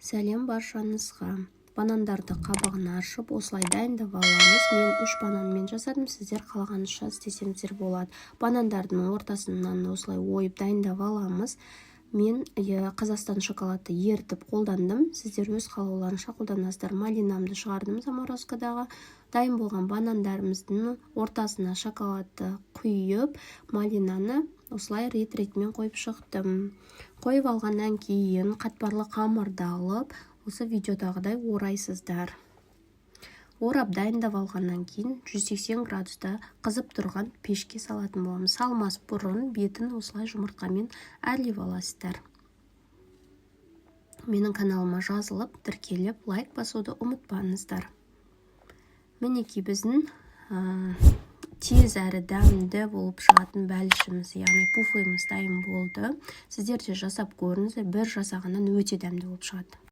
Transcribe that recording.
Сәлем баршаңызға. Банандарды қабығын аршып, осылай дайындап аламыз. Мен 3 бананмен жасадым, сіздер қалағанынша істесеңіздер болады. Банандардың ортасынан осылай ойып дайындап аламыз. Мен Қазақстан шоколадты ертіп қолдандым. Сіздер өз қалауларынша қолданасыздар. Малинамды шығардым заморозкадағы. Дайын болған банандарымыздың ортасына шоколадты құйып, малинаны осылай рет-ретмен қойып шықтым. Қойып алғаннан кейін қатпарлы қамырды алып, осы видеодағыдай орайсыздар. Орап дайындап алғаннан кейін 180 градуста қызып тұрған пешке салатын боламыз. Салмас бұрын бетін осылай жұмыртқамен әрлеп аласыздар. Менің каналыма жазылып, тіркеліп, лайк басуды ұмытпаңыздар. Мінекей біздің тез әрі дәмді болып шығатын бәлішіміз, яғни пуфлымыз дайын болды. Сіздер де жасап көріңіздер, бір жасағаннан өте дәмді болып шығады.